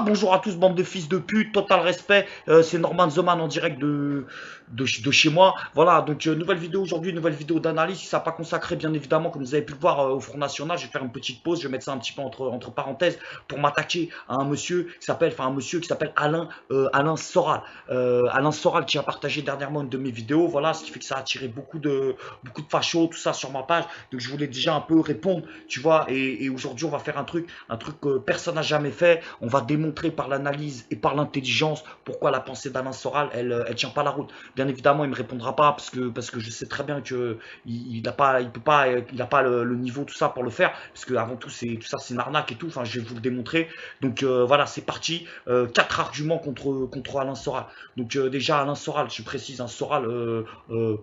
Bonjour à tous, bande de fils de pute, total respect. C'est Norman The Man en direct de chez moi. Voilà, donc nouvelle vidéo aujourd'hui, nouvelle vidéo d'analyse. Si ça n'a pas consacré, bien évidemment, comme vous avez pu le voir au Front National, je vais faire une petite pause. Je vais mettre ça un petit peu entre parenthèses pour m'attaquer à un monsieur qui s'appelle Alain Soral. Alain Soral qui a partagé dernièrement une de mes vidéos. Voilà, ce qui fait que ça a attiré beaucoup de fachos, tout ça sur ma page. Donc je voulais déjà un peu répondre, tu vois. Et aujourd'hui, on va faire un truc que personne n'a jamais fait. On va démontrer par l'analyse et par l'intelligence pourquoi la pensée d'Alain Soral, elle tient pas la route. Bien évidemment, il me répondra pas parce que je sais très bien que il a pas, il peut pas, il a pas le niveau tout ça pour le faire. Parce que avant tout, tout ça, c'est une arnaque et tout. Enfin, je vais vous le démontrer. Donc voilà, c'est parti. Quatre arguments contre Alain Soral. Donc déjà, Alain Soral, je précise, un Soral,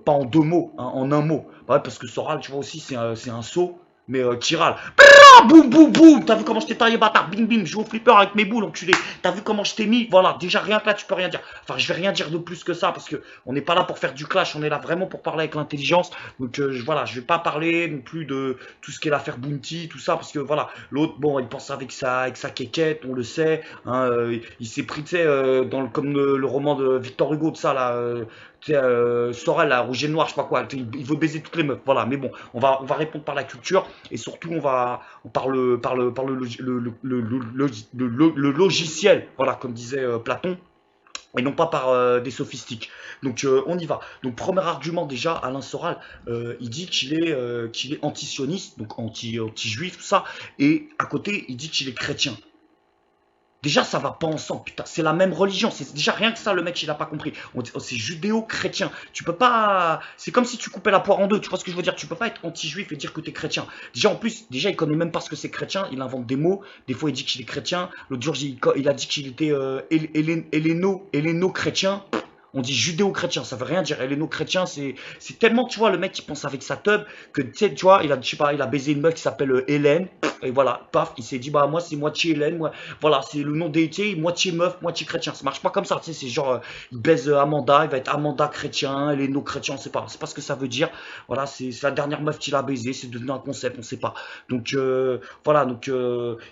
pas en deux mots, hein, en un mot. Ouais, parce que Soral, tu vois aussi, c'est un sot, mais qui râle. Ah, boum, boum, boum. T'as vu comment je t'ai taillé, bâtard? Bim, bim. Je joue au flipper avec mes boules, enculé. T'as vu comment je t'ai mis? Voilà, déjà rien que là, tu peux rien dire. Enfin, je vais rien dire de plus que ça parce que on n'est pas là pour faire du clash. On est là vraiment pour parler avec l'intelligence. Donc voilà, je vais pas parler non plus de tout ce qu'est l'affaire Bounty, tout ça, parce que voilà, l'autre, bon, il pense avec sa quéquette, on le sait. Hein, il s'est pris, tu sais, comme le roman de Victor Hugo, de ça là. Sorel, là, rouge et noir, je sais pas quoi. Il veut baiser toutes les meufs. Voilà, mais bon, on va répondre par la culture et surtout on par le logiciel, voilà, comme disait Platon, et non pas par des sophistiques. Donc on y va. Donc premier argument déjà, Alain Soral, il dit qu'il est anti-sioniste, donc anti-juif, tout ça, et à côté, il dit qu'il est chrétien. Déjà, ça va pas ensemble, putain. C'est la même religion. C'est déjà rien que ça, le mec, il a pas compris. C'est judéo-chrétien. Tu peux pas. C'est comme si tu coupais la poire en deux. Tu vois ce que je veux dire? Tu peux pas être anti-juif et dire que t'es chrétien. Déjà, en plus, déjà, il connaît même pas ce que c'est chrétien. Il invente des mots. Des fois, il dit qu'il est chrétien. L'autre jour, il a dit qu'il était héléno-chrétien. On dit judéo-chrétien, ça veut rien dire. Héléno-chrétien, c'est tellement, tu vois, le mec qui pense avec sa teub que, tu sais, tu vois, je sais pas, il a baisé une meuf qui s'appelle Hélène. Et voilà, paf, il s'est dit, bah, moi, c'est moitié Hélène, moi, voilà, c'est le nom déité, moitié meuf, moitié chrétien. Ça marche pas comme ça, tu sais, c'est genre, il baise Amanda, il va être Amanda chrétien, héléno-chrétien, on sait pas. C'est pas ce que ça veut dire. Voilà, c'est la dernière meuf qu'il a baisé, c'est devenu un concept, on sait pas. Donc, voilà, donc,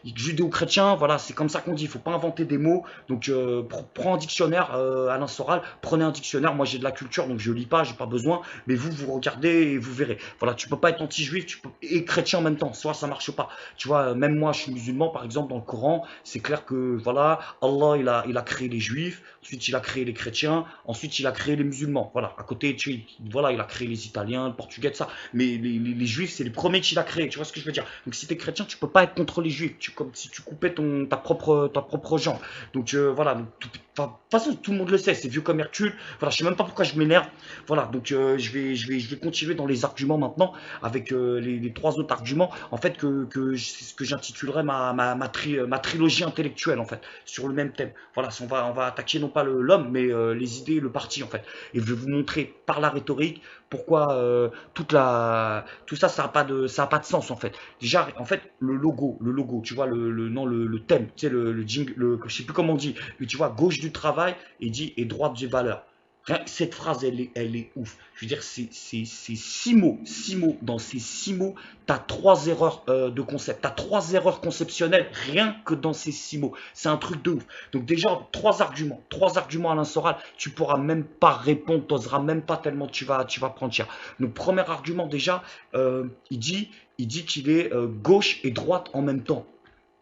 judéo-chrétien, voilà, c'est comme ça qu'on dit, il faut pas inventer des mots. Donc, prends un dictionnaire, Alain Soral, prenez un dictionnaire. Moi, j'ai de la culture, donc je lis pas, j'ai pas besoin. Mais vous regardez et vous verrez. Voilà, tu peux pas être anti-juif et chrétien en même temps. Ça marche pas. Tu vois, même moi, je suis musulman, par exemple, dans le Coran, c'est clair que, voilà, Allah, il a créé les juifs, ensuite, il a créé les chrétiens, ensuite, il a créé les musulmans. Voilà, à côté, voilà, il a créé les Italiens, le Portugais, tout ça. Mais les juifs, c'est les premiers qu'il a créés. Tu vois ce que je veux dire? Donc, si t'es chrétien, tu peux pas être contre les juifs. Comme si tu coupais ta propre jambe. Donc, voilà. Donc, de toute façon, tout le monde le sait, c'est vieux comme Hercule. Voilà, je sais même pas pourquoi je m'énerve. Voilà, donc je vais continuer dans les arguments maintenant avec les trois autres arguments. En fait, c'est ce que j'intitulerais ma trilogie intellectuelle, en fait, sur le même thème. Voilà, on va attaquer non pas l'homme, mais les idées, le parti, en fait. Et je vais vous montrer par la rhétorique pourquoi tout ça, ça a pas de sens, en fait. Déjà, en fait, le logo, tu vois, non, le thème, tu sais, le jingle, je sais plus comment on dit, mais tu vois, gauche du travail et droite des valeurs. Rien que cette phrase, elle est ouf. Je veux dire, c'est six mots. Six mots. Dans ces six mots, tu as trois erreurs de concept. Tu as trois erreurs conceptionnelles rien que dans ces six mots. C'est un truc de ouf. Donc déjà, trois arguments. Trois arguments Alain Soral. Tu pourras même pas répondre. Tu n'oseras même pas tellement tu vas prendre cher. Donc premier argument déjà, il dit qu'il est gauche et droite en même temps.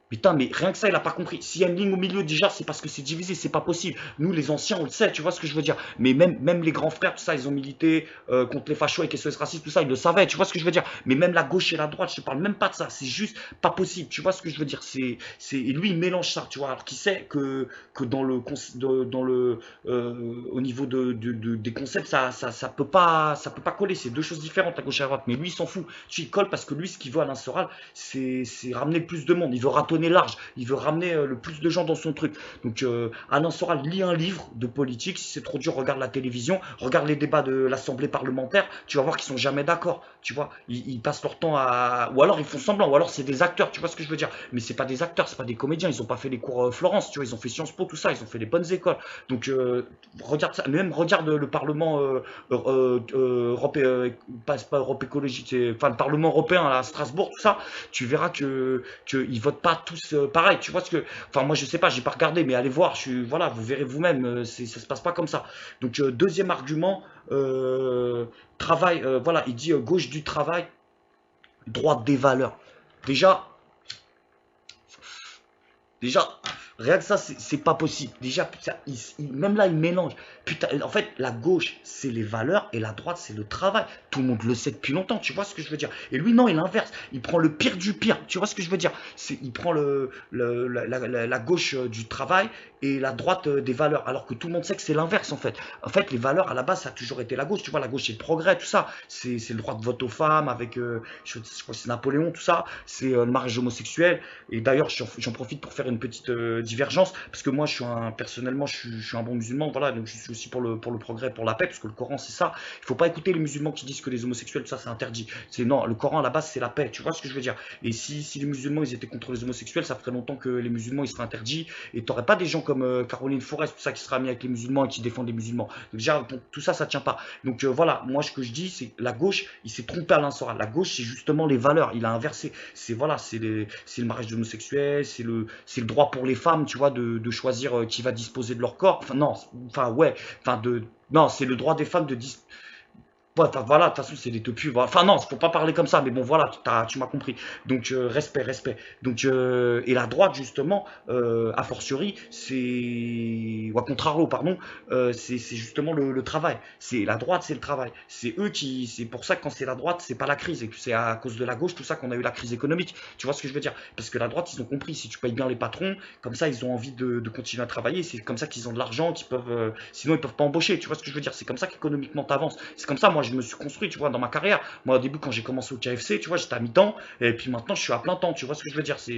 Putain, mais rien que ça, il a pas compris. S'il y a une ligne au milieu, déjà, c'est parce que c'est divisé, c'est pas possible. Nous, les anciens, on le sait, tu vois ce que je veux dire. Mais même les grands frères, tout ça, ils ont milité contre les fachos et les SOS racistes, tout ça, ils le savaient, tu vois ce que je veux dire. Mais même la gauche et la droite, je te parle même pas de ça. C'est juste pas possible, tu vois ce que je veux dire. Et lui, il mélange ça, tu vois. Alors qu'il sait que au niveau des concepts, ça peut pas coller. C'est deux choses différentes, la gauche et la droite. Mais lui, il s'en fout. Il colle parce que lui, ce qu'il veut, Alain Soral, c'est ramener le plus de monde. Il veut ratonner large. Il veut ramener le plus de gens dans son truc. Donc, Alain Soral lit un livre de politique. Si c'est trop dur, regarde la télévision. Regarde les débats de l'Assemblée parlementaire. Tu vas voir qu'ils sont jamais d'accord. Tu vois, ils passent leur temps à. Ou alors ils font semblant. Ou alors c'est des acteurs. Tu vois ce que je veux dire? Mais c'est pas des acteurs, c'est pas des comédiens. Ils ont pas fait les cours Florence. Tu vois, ils ont fait Sciences Po, tout ça. Ils ont fait les bonnes écoles. Donc, regarde ça. Même regarde le Parlement pas Europe écologique. Enfin, le Parlement européen à Strasbourg, tout ça. Tu verras qu'ils votent pas tous pareil, tu vois ce que, enfin moi je sais pas, j'ai pas regardé, mais allez voir, voilà, vous verrez vous-même, ça se passe pas comme ça. Donc deuxième argument, travail, voilà, il dit gauche du travail, droite des valeurs. Déjà, Déjà, rien que ça, c'est pas possible. Déjà, putain, même là, il mélange. Putain, en fait, la gauche, c'est les valeurs et la droite, c'est le travail. Tout le monde le sait depuis longtemps, tu vois ce que je veux dire. Et lui, non, il inverse. Il prend le pire du pire, tu vois ce que je veux dire. Il prend la gauche du travail et la droite des valeurs, alors que tout le monde sait que c'est l'inverse, en fait. En fait, les valeurs, à la base, ça a toujours été la gauche. Tu vois, la gauche, c'est le progrès, tout ça. C'est le droit de vote aux femmes avec, je crois que c'est Napoléon, tout ça. C'est le mariage homosexuel. Et d'ailleurs, j'en profite pour faire une petite divergence, parce que moi, personnellement, je suis un bon musulman, voilà, donc je suis aussi pour le progrès, pour la paix, parce que le Coran, c'est ça. Il faut pas écouter les musulmans qui disent que les homosexuels, tout ça, c'est interdit. Non, le Coran, à la base, c'est la paix, tu vois ce que je veux dire. Et si les musulmans, ils étaient contre les homosexuels, ça ferait longtemps que les musulmans, ils seraient interdits, et t'aurais pas des gens comme Caroline Forest, tout ça, qui sera mis avec les musulmans et qui défendent les musulmans. Donc déjà, tout ça, ça tient pas. Donc voilà, moi, ce que je dis, c'est la gauche, il s'est trompé à l'instant. La gauche, c'est justement les valeurs, il a inversé. Voilà, c'est le mariage homosexuel, c'est le droit pour les femmes, tu vois, de choisir qui va disposer de leur corps. Enfin, non, enfin, ouais, non, c'est le droit des femmes de disposer. Ouais, voilà, de toute façon, c'est des topus. Voilà. Enfin, non, faut pas parler comme ça, mais bon, voilà, tu m'as compris. Donc, respect, respect. Donc, et la droite, justement, a fortiori, ou à contrario, pardon, c'est justement le travail. La droite, c'est le travail. C'est pour ça que quand c'est la droite, c'est pas la crise. Et que c'est à cause de la gauche, tout ça, qu'on a eu la crise économique. Tu vois ce que je veux dire? Parce que la droite, ils ont compris, si tu payes bien les patrons, comme ça, ils ont envie de continuer à travailler. C'est comme ça qu'ils ont de l'argent, sinon, ils peuvent pas embaucher. Tu vois ce que je veux dire? C'est comme ça qu'économiquement, t'avances. C'est comme ça, moi, je me suis construit, tu vois, dans ma carrière. Moi, au début, quand j'ai commencé au KFC, tu vois, j'étais à mi-temps, et puis maintenant, je suis à plein temps, tu vois ce que je veux dire. Ça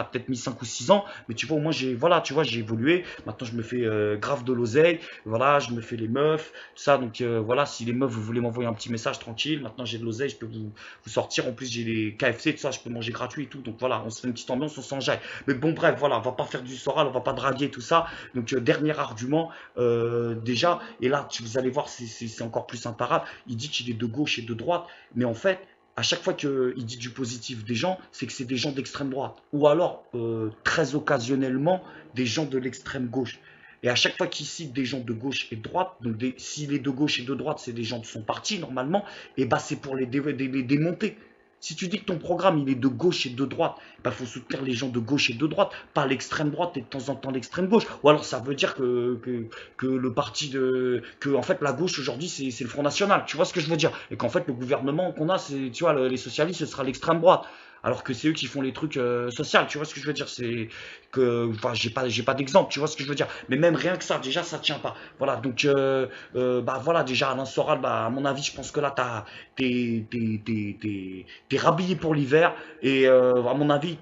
a peut-être mis 5 ou 6 ans, mais tu vois, au moins, voilà, tu vois, j'ai évolué. Maintenant, je me fais grave de l'oseille, voilà, je me fais les meufs, tout ça. Donc, voilà, si les meufs, vous voulez m'envoyer un petit message tranquille, maintenant, j'ai de l'oseille, je peux vous sortir. En plus, j'ai les KFC, tout ça, je peux manger gratuit et tout. Donc, voilà, on se fait une petite ambiance, on s'enjaille. Mais bon, bref, voilà, on va pas faire du soral, on va pas draguer, tout ça. Donc, dernier argument, déjà, et là, vous allez voir, c'est encore plus imparable. Il dit qu'il est de gauche et de droite, mais en fait, à chaque fois qu'il dit du positif des gens, c'est que c'est des gens d'extrême droite, ou alors, très occasionnellement, des gens de l'extrême gauche. Et à chaque fois qu'il cite des gens de gauche et de droite, donc s'il est de gauche et de droite, c'est des gens de son parti normalement, et bah c'est pour les démonter. Si tu dis que ton programme il est de gauche et de droite, il faut soutenir les gens de gauche et de droite, pas l'extrême droite et de temps en temps l'extrême gauche. Ou alors ça veut dire que le parti que en fait la gauche aujourd'hui c'est le Front National. Tu vois ce que je veux dire? Et qu'en fait le gouvernement qu'on a, c'est tu vois les socialistes, ce sera l'extrême droite. Alors que c'est eux qui font les trucs sociaux, tu vois ce que je veux dire? C'est que, enfin, j'ai pas d'exemple, tu vois ce que je veux dire? Mais même rien que ça, déjà, ça tient pas. Voilà, donc, bah voilà, déjà, Alain Soral, bah, à mon avis, je pense que là, t'es rhabillé pour l'hiver. Et à mon avis,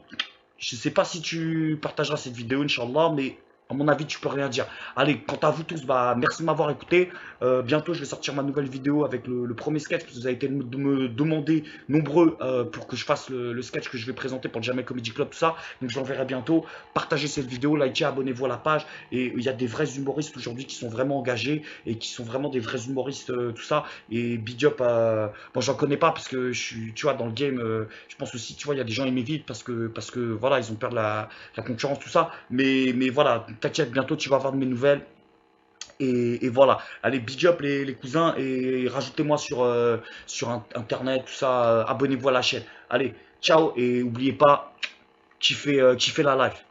je sais pas si tu partageras cette vidéo, Inch'Allah, mais à mon avis, tu peux rien dire. Allez, quant à vous tous, bah, merci de m'avoir écouté. Bientôt, je vais sortir ma nouvelle vidéo avec le premier sketch, parce que vous avez été me demander nombreux pour que je fasse le sketch que je vais présenter pour le Jamel Comedy Club, tout ça. Donc, je l'enverrai bientôt. Partagez cette vidéo, likez, abonnez-vous à la page. Et il y a des vrais humoristes aujourd'hui qui sont vraiment engagés et qui sont vraiment des vrais humoristes, tout ça. Et big up, bon, j'en connais pas parce que je suis, tu vois, dans le game, je pense aussi, tu vois, il y a des gens qui m'évitent parce que voilà, ils ont peur de la concurrence, tout ça. Mais voilà, t'inquiète, bientôt tu vas avoir de mes nouvelles. Et voilà, allez, big up les cousins et rajoutez-moi sur internet, tout ça. Abonnez-vous à la chaîne. Allez, ciao et n'oubliez pas, kiffez la life.